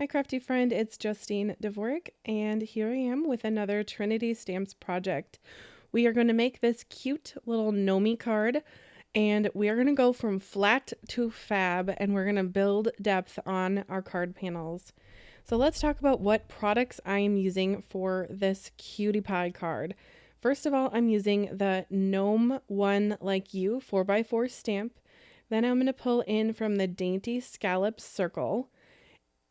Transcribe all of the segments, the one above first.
Hi, crafty friend, it's Justine Dvorak, and here I am with another Trinity Stamps project. We are going to make this cute little Nomi card, and we are going to go from flat to fab, and we're going to build depth on our card panels. So let's talk about what products I am using for this cutie pie card. First of all, I'm using the Gnome One Like You 4x4 stamp. Then I'm going to pull in from the Dainty Scallop Circle,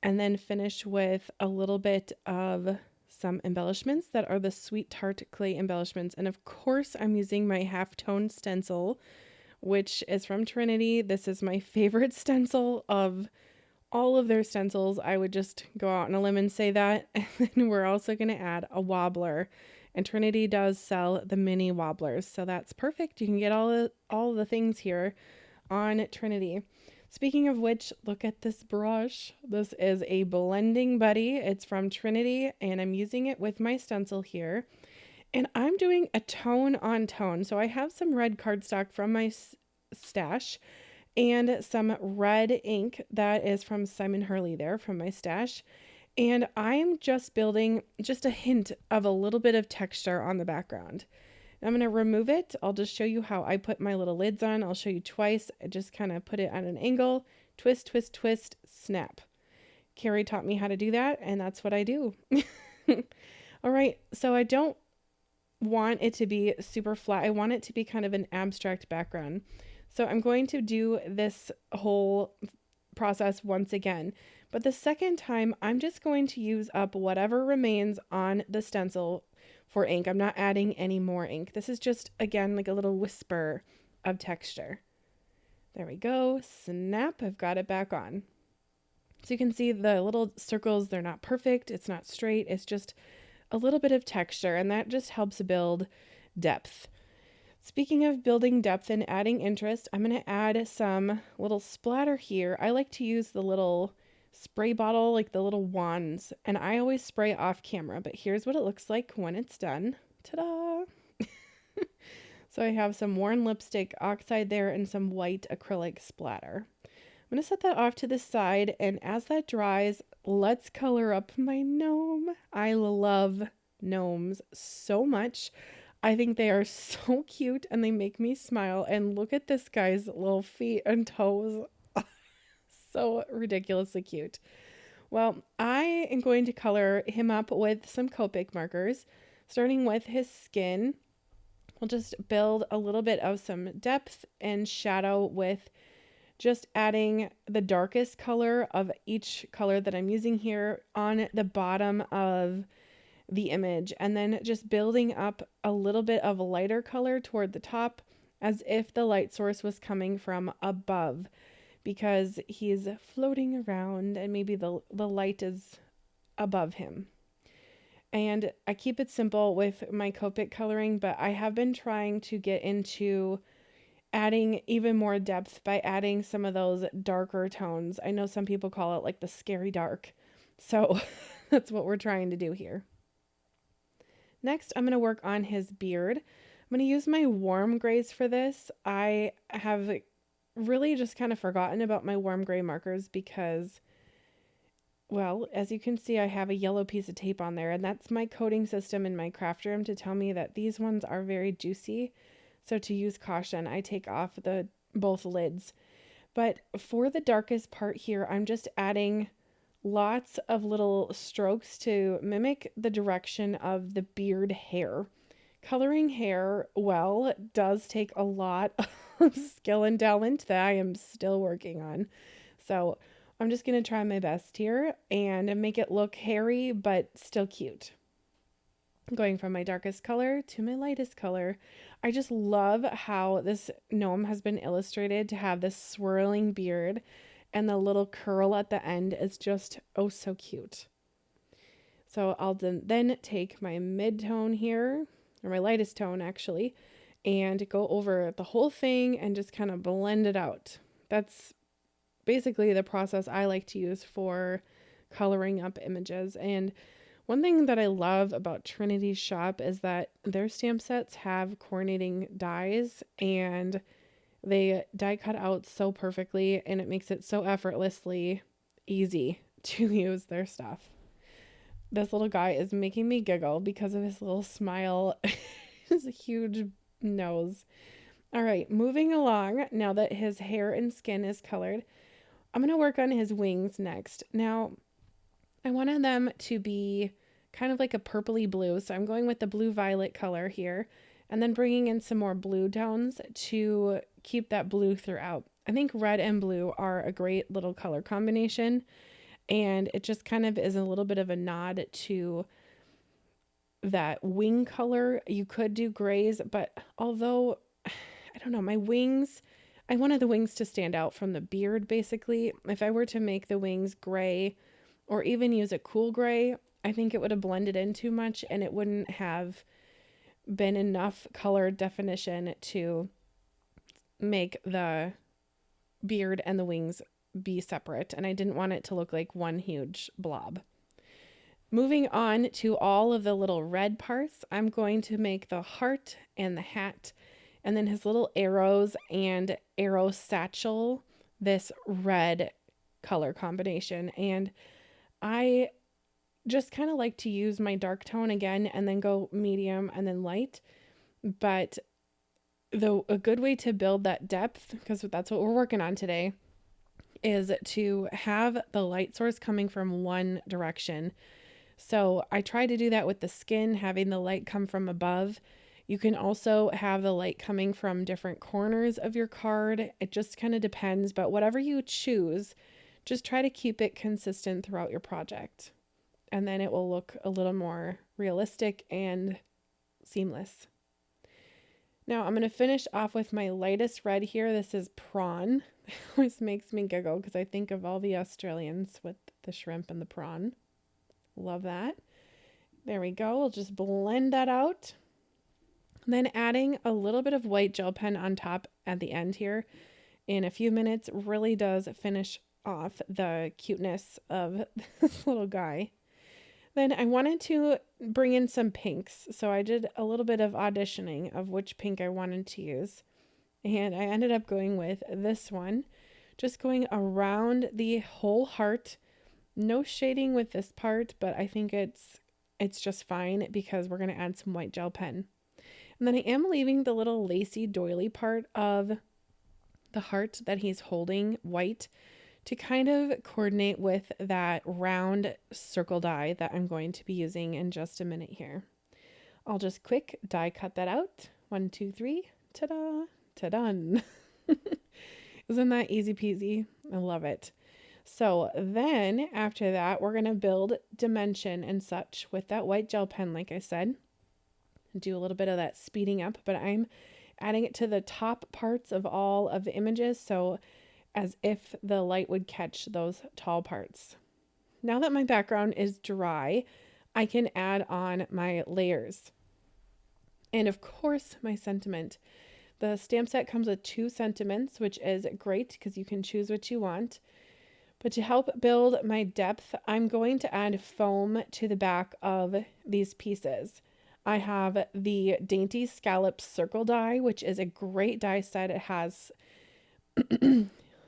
and then finish with a little bit of some embellishments that are the Sweet Tart clay embellishments. And of course, I'm using my halftone stencil, which is from Trinity. This is my favorite stencil of all of their stencils. I would just go out on a limb and say that. And then we're also going to add a wobbler. And Trinity does sell the mini wobblers, so that's perfect. You can get all the things here on Trinity. Speaking of which, look at this brush. This is a blending buddy. It's from Trinity, and I'm using it with my stencil here. And I'm doing a tone on tone. So I have some red cardstock from my stash and some red ink that is from Simon Hurley there from my stash. And I'm just building just a hint of a little bit of texture on the background. I'm going to remove it. I'll just show you how I put my little lids on. I'll show you twice. I just kind of put it at an angle, twist, twist, twist, snap. Carrie taught me how to do that, and that's what I do. All right, so I don't want it to be super flat. I want it to be kind of an abstract background. So I'm going to do this whole process once again. But the second time, I'm just going to use up whatever remains on the stencil for ink. I'm not adding any more ink. This is just, again, like a little whisper of texture. There we go. Snap. I've got it back on. So you can see the little circles, they're not perfect. It's not straight. It's just a little bit of texture, and that just helps build depth. Speaking of building depth and adding interest, I'm going to add some little splatter here. I like to use the little spray bottle, like the little wands, and I always spray off camera, but here's what it looks like when it's done. Ta-da! So I have some worn lipstick oxide there and some white acrylic splatter. I'm going to set that off to the side, and as that dries, let's color up my gnome. I love gnomes so much. I think they are so cute and they make me smile. And look at this guy's little feet and toes. So ridiculously cute. Well, I am going to color him up with some Copic markers, starting with his skin. We'll just build a little bit of some depth and shadow with just adding the darkest color of each color that I'm using here on the bottom of the image, and then just building up a little bit of a lighter color toward the top as if the light source was coming from above, because he's floating around and maybe the light is above him. And I keep it simple with my Copic coloring, but I have been trying to get into adding even more depth by adding some of those darker tones. I know some people call it like the scary dark. So that's what we're trying to do here. Next, I'm going to work on his beard. I'm going to use my warm grays for this. I have really just kind of forgotten about my warm gray markers because, well, as you can see, I have a yellow piece of tape on there, and that's my coating system in my craft room to tell me that these ones are very juicy. So to use caution, I take off both lids. But for the darkest part here, I'm just adding lots of little strokes to mimic the direction of the beard hair. Coloring hair well does take a lot of skill and talent that I am still working on. So I'm just going to try my best here and make it look hairy but still cute. Going from my darkest color to my lightest color. I just love how this gnome has been illustrated to have this swirling beard, and the little curl at the end is just oh so cute. So I'll then take my mid-tone here, or my lightest tone actually, and go over the whole thing and just kind of blend it out. That's basically the process I like to use for coloring up images. And one thing that I love about Trinity's shop is that their stamp sets have coordinating dies, and they die cut out so perfectly, and it makes it so effortlessly easy to use their stuff. This little guy is making me giggle because of his little smile, his huge nose. All right, moving along, now that his hair and skin is colored, I'm going to work on his wings next. Now, I wanted them to be kind of like a purpley blue, so I'm going with the blue-violet color here, and then bringing in some more blue tones to keep that blue throughout. I think red and blue are a great little color combination, and it just kind of is a little bit of a nod to that wing color. You could do grays, but although, I don't know, my wings, I wanted the wings to stand out from the beard, basically. If I were to make the wings gray or even use a cool gray, I think it would have blended in too much and it wouldn't have been enough color definition to make the beard and the wings be separate. And I didn't want it to look like one huge blob. Moving on to all of the little red parts, I'm going to make the heart and the hat, and then his little arrows and arrow satchel, this red color combination. And I just kind of like to use my dark tone again and then go medium and then light. But a good way to build that depth, because that's what we're working on today, is to have the light source coming from one direction. So I try to do that with the skin, having the light come from above. You can also have the light coming from different corners of your card. It just kind of depends, but whatever you choose, just try to keep it consistent throughout your project. And then it will look a little more realistic and seamless. Now I'm going to finish off with my lightest red here. This is prawn. It always makes me giggle because I think of all the Australians with the shrimp and the prawn. Love that. There we go. We'll just blend that out. And then adding a little bit of white gel pen on top at the end here in a few minutes really does finish off the cuteness of this little guy. Then I wanted to bring in some pinks. So I did a little bit of auditioning of which pink I wanted to use. And I ended up going with this one, just going around the whole heart. No shading with this part, but I think it's just fine because we're going to add some white gel pen. And then I am leaving the little lacy doily part of the heart that he's holding white to kind of coordinate with that round circle die that I'm going to be using in just a minute here. I'll just quick die cut that out. 1, 2, 3. Ta-da! Ta-done. Isn't that easy peasy? I love it. So then after that, we're going to build dimension and such with that white gel pen, like I said. Do a little bit of that speeding up, but I'm adding it to the top parts of all of the images, so as if the light would catch those tall parts. Now that my background is dry, I can add on my layers. And of course, my sentiment. The stamp set comes with 2 sentiments, which is great because you can choose what you want. But to help build my depth, I'm going to add foam to the back of these pieces. I have the Dainty Scallop Circle die, which is a great die set. It has,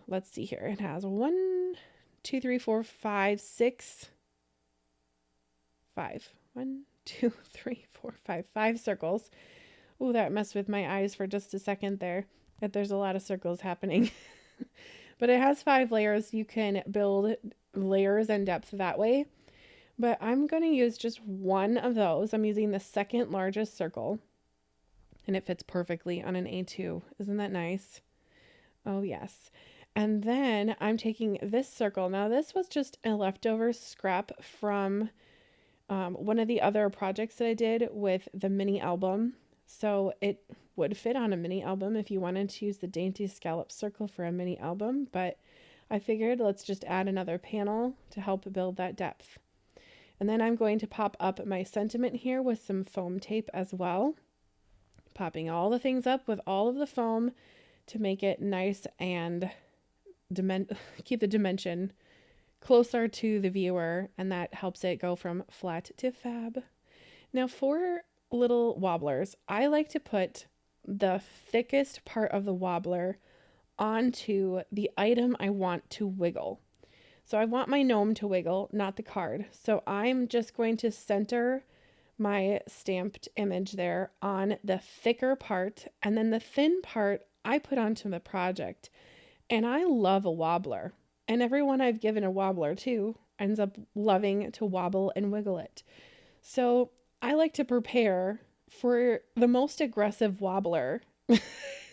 let's see here, it has 1, 2, 3, 4, 5, 6, 5. 1, 2, 3, 4, 5, 5 circles. Oh, that messed with my eyes for just a second there. There's a lot of circles happening. But it has 5 layers. You can build layers and depth that way. But I'm going to use just one of those. I'm using the second largest circle. And it fits perfectly on an A2. Isn't that nice? Oh, yes. And then I'm taking this circle. Now, this was just a leftover scrap from one of the other projects that I did with the mini album. So it would fit on a mini album if you wanted to use the Dainty Scallop Circle for a mini album. But I figured let's just add another panel to help build that depth. And then I'm going to pop up my sentiment here with some foam tape as well. Popping all the things up with all of the foam to make it nice and keep the dimension closer to the viewer, and that helps it go from flat to fab. Now for little wobblers, I like to put the thickest part of the wobbler onto the item I want to wiggle. So I want my gnome to wiggle, not the card. So I'm just going to center my stamped image there on the thicker part, and then the thin part I put onto the project. And I love a wobbler, and everyone I've given a wobbler to ends up loving to wobble and wiggle it. So I like to prepare for the most aggressive wobbler.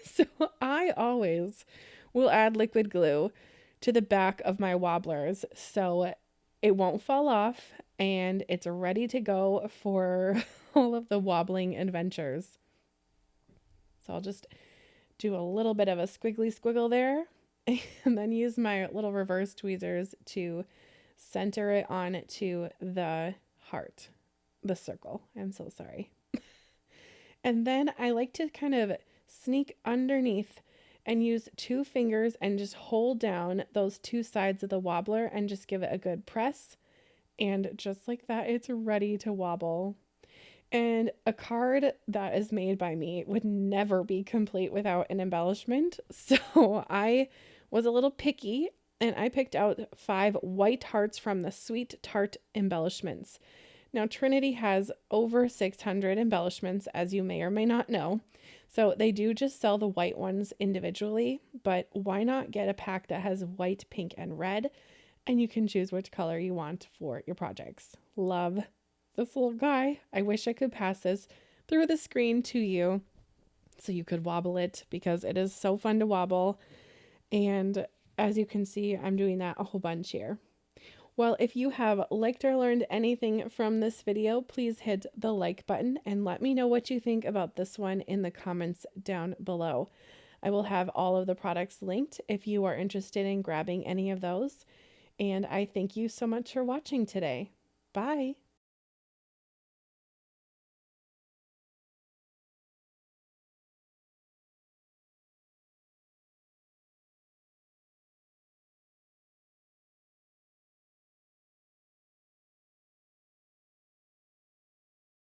So I always will add liquid glue to the back of my wobblers so it won't fall off and it's ready to go for all of the wobbling adventures. So I'll just do a little bit of a squiggly squiggle there and then use my little reverse tweezers to center it onto the heart, the circle. I'm so sorry. And then I like to kind of sneak underneath and use 2 fingers and just hold down those 2 sides of the wobbler and just give it a good press. And just like that, it's ready to wobble. And a card that is made by me would never be complete without an embellishment. So I was a little picky and I picked out 5 white hearts from the Sweet Tart embellishments. Now, Trinity has over 600 embellishments, as you may or may not know. So they do just sell the white ones individually, but why not get a pack that has white, pink, and red? And you can choose which color you want for your projects. Love this little guy. I wish I could pass this through the screen to you so you could wobble it because it is so fun to wobble. And as you can see, I'm doing that a whole bunch here. Well, if you have liked or learned anything from this video, please hit the like button and let me know what you think about this one in the comments down below. I will have all of the products linked if you are interested in grabbing any of those. And I thank you so much for watching today. Bye.